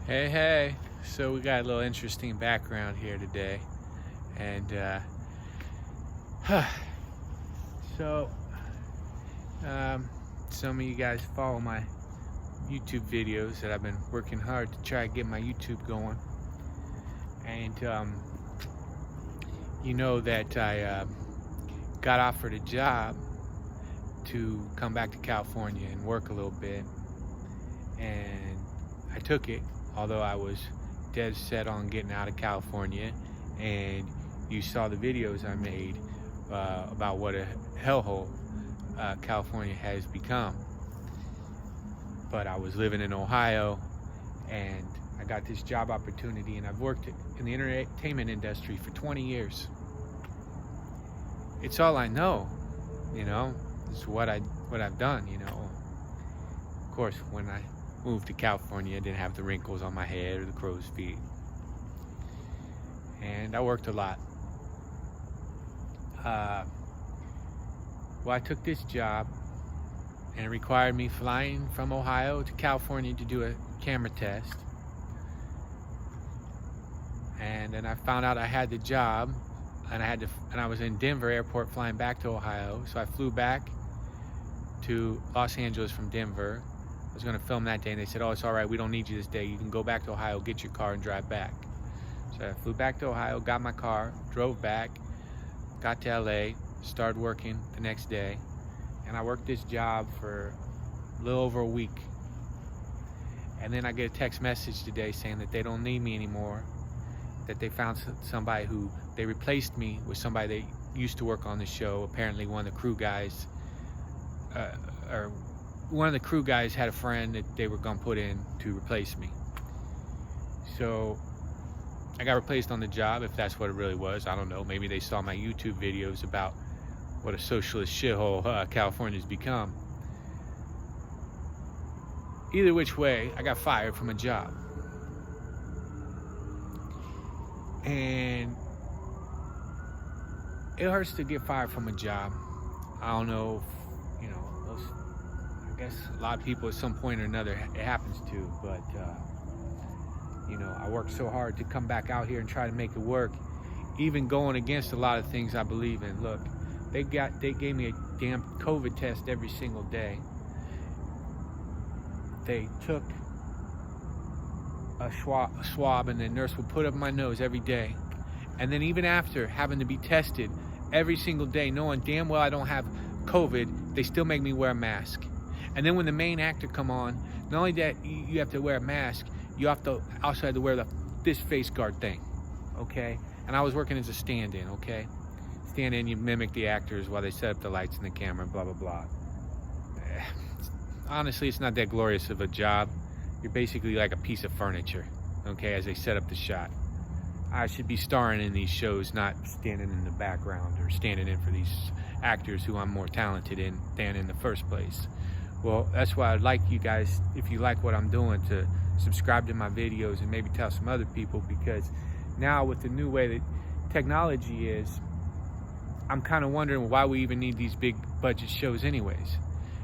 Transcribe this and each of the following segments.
Hey, hey. So we got a little interesting background here today. And so some of you guys follow my YouTube videos that I've been working hard to try to get my YouTube going. And you know that I got offered a job to come back to California and work a little bit. And I took it, although I was dead set on getting out of California. And you saw the videos I made about what a hellhole California has become. But I was living in Ohio, and I got this job opportunity, and I've worked in the entertainment industry for 20 years. It's all I know, you know. It's what I've done, you know. Of course, when I moved to California, I didn't have the wrinkles on my head or the crow's feet. And I worked a lot. Well, I took this job, and it required me flying from Ohio to California to do a camera test. And then I found out I had the job, and I was in Denver airport flying back to Ohio. So I flew back to Los Angeles from Denver. I was going to film that day, and they said, "Oh, it's all right. We don't need you this day. You can go back to Ohio, get your car, and drive back." So I flew back to Ohio, got my car, drove back, got to LA, started working the next day, and I worked this job for a little over a week. And then I get a text message today saying that they don't need me anymore, that they found somebody who, they replaced me with somebody that used to work on the show. Apparently one of the crew guys, had a friend that they were gonna put in to replace me. So I got replaced on the job, if that's what it really was. I don't know. Maybe they saw my YouTube videos about what a socialist shithole California's become. Either which way, I got fired from a job. And it hurts to get fired from a job. I don't know if, you know, I guess a lot of people at some point or another it happens to, but you know, I worked so hard to come back out here and try to make it work, even going against a lot of things I believe in. Look, they gave me a damn COVID test every single day. They took a swab, and the nurse would put up my nose every day. And then even after having to be tested every single day, knowing damn well I don't have COVID, they still make me wear a mask. And then when the main actor come on, not only that you have to wear a mask, you also have to wear this face guard thing, okay? And I was working as a stand-in, okay? Stand-in, you mimic the actors while they set up the lights and the camera, blah, blah, blah. Honestly, it's not that glorious of a job. You're basically like a piece of furniture, okay, as they set up the shot. I should be starring in these shows, not standing in the background or standing in for these actors who I'm more talented in than in the first place. Well, that's why I'd like you guys, if you like what I'm doing, to subscribe to my videos and maybe tell some other people, because now with the new way that technology is, I'm kind of wondering why we even need these big budget shows anyways.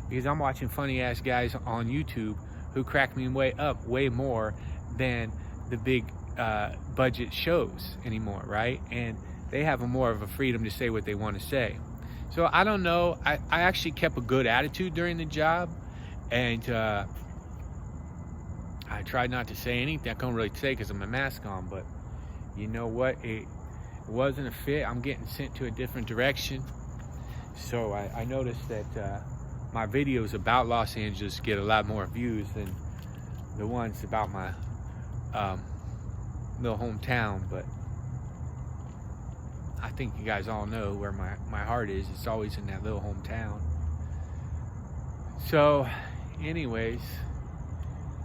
Because I'm watching funny ass guys on YouTube who crack me way more than the big budget shows anymore, right? And they have more of a freedom to say what they want to say. So I don't know. I actually kept a good attitude during the job, and I tried not to say anything. I couldn't really say because of my mask on, but you know what? It wasn't a fit. I'm getting sent to a different direction. So I noticed that my videos about Los Angeles get a lot more views than the ones about my little hometown. But I think you guys all know where my heart is. It's always in that little hometown. So anyways,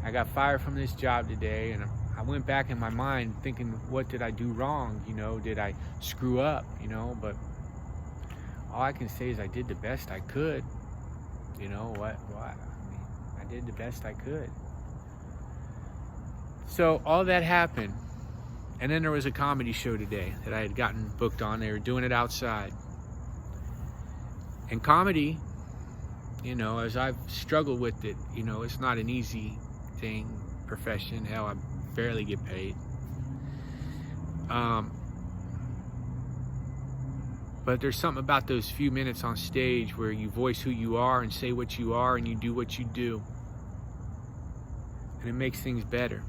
I got fired from this job today, and I went back in my mind thinking, what did I do wrong? You know, did I screw up? You know, but all I can say is I did the best I could. You know what? I mean, I did the best I could. So all that happened, and then there was a comedy show today that I had gotten booked on. They were doing it outside. And comedy, you know, as I've struggled with it, you know, it's not an easy thing, profession. Hell, I've barely get paid. But there's something about those few minutes on stage where you voice who you are and say what you are and you do what you do. And it makes things better.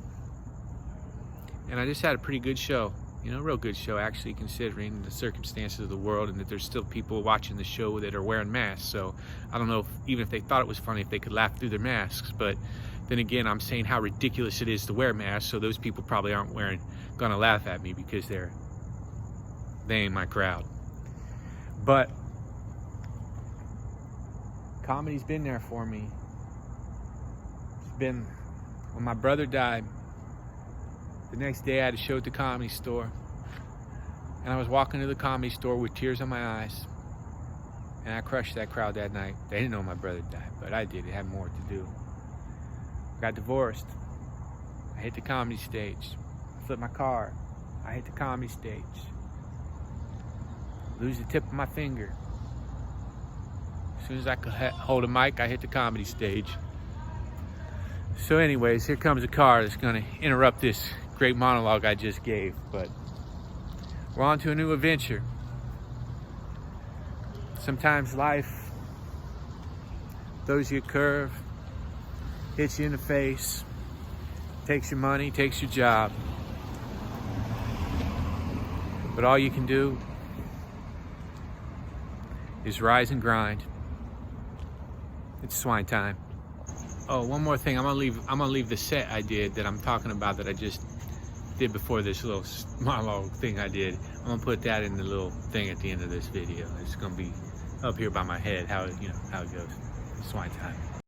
And I just had a pretty good show. You know, a real good show, actually, considering the circumstances of the world, and that there's still people watching the show that are wearing masks. So I don't know if, even if they thought it was funny, if they could laugh through their masks. But then again, I'm saying how ridiculous it is to wear masks, so those people probably aren't gonna laugh at me because they ain't my crowd. But comedy's been there for me. It's been, when my brother died, the next day I had a show at the Comedy Store, and I was walking to the Comedy Store with tears in my eyes, and I crushed that crowd that night. They didn't know my brother died, but I did. It had more to do. Got divorced. I hit the comedy stage. Flipped my car. I hit the comedy stage. Lose the tip of my finger. As soon as I could hold a mic, I hit the comedy stage. So anyways, here comes a car that's gonna interrupt this great monologue I just gave, but we're on to a new adventure. Sometimes life throws you a curve, hits you in the face, takes your money, takes your job. But all you can do is rise and grind. It's swine time. Oh, one more thing. I'm gonna leave the set I did that I'm talking about, that I just did before this little monologue thing I did. I'm gonna put that in the little thing at the end of this video. It's gonna be up here by my head, how it goes. Swine time.